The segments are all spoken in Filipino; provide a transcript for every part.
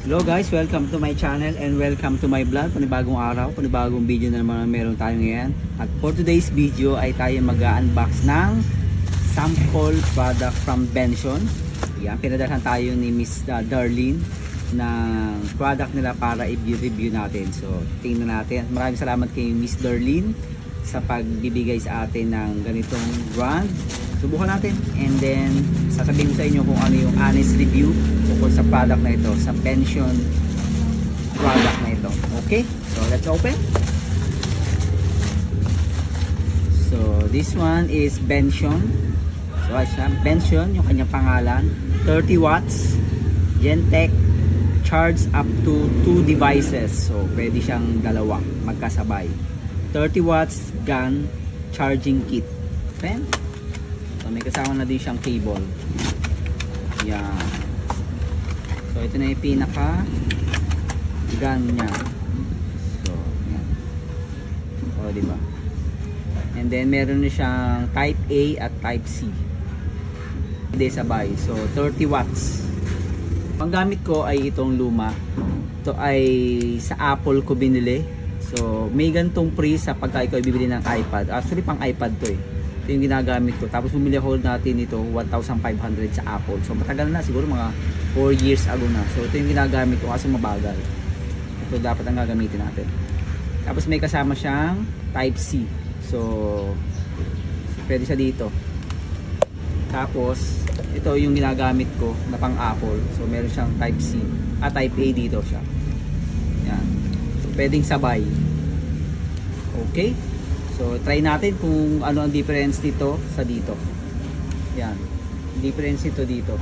Hello guys, welcome to my channel and welcome to my vlog. Panibagong araw, panibagong video na naman meron tayo ngayon. At for today's video ay tayo mag-unbox ng sample product from Benson. Yan, pinadalhan tayo ni Miss Darlene ng product nila para i-review natin. So, tingnan natin. Maraming salamat kay Miss Darlene sa pagbibigay sa atin ng ganitong brand. Subukan natin and then sasabihin ko sa inyo kung ano yung honest review tungkol sa product na ito, sa Benson product na ito. Okay, so let's open. So this one is Benson. So Benson yung kanyang pangalan. 30 watts Gentech, charge up to 2 devices. So pwede siyang dalawa magkasabay. 30 watts gun charging kit. Okay? So may kasama na din siyang cable. Yan. So ito na yung pinaka gun niya. So yan. O diba? And then meron na siyang type A at type C. Hindi sabay. So 30 watts. Ang gamit ko ay itong luma. Ito ay sa Apple ko binili. So may gantong free sa pagka ikaw bibili ng iPad. Actually pang iPad to eh. Ito yung ginagamit ko. Tapos bumili ako natin ito 1,500 sa Apple. So matagal na, siguro mga 4 years ago na. So ito yung ginagamit ko kasi mabagal. Ito dapat ang gagamitin natin. Tapos may kasama siyang type C. So pwede siya dito. Tapos ito yung ginagamit ko na pang Apple. So meron siyang type C. Type A dito siya. Yan. So pwedeng sabay. Okay. So try natin kung ano ang difference dito sa dito. Yan. Difference ito dito.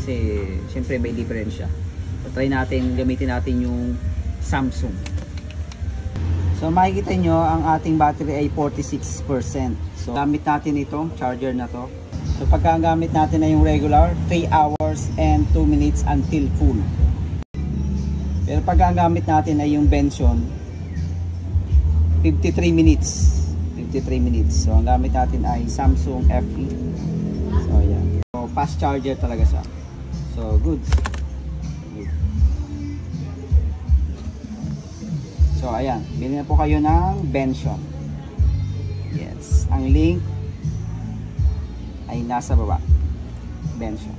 Kasi syempre may difference siya. So try natin, gamitin natin yung Samsung. So makikita nyo ang ating battery ay 46%. So gamit natin itong charger na to. So pagka gamit natin na yung regular, 3 hours and 2 minutes until full. Pero pagka gamit natin ay yung Benson, 53 minutes. 53 minutes. So ang gamit natin ay Samsung FE. So yan. So fast charger talaga siya. So good. So ayan, bilhin na po kayo ng Benson. Yes, ang link ay nasa baba. Benson.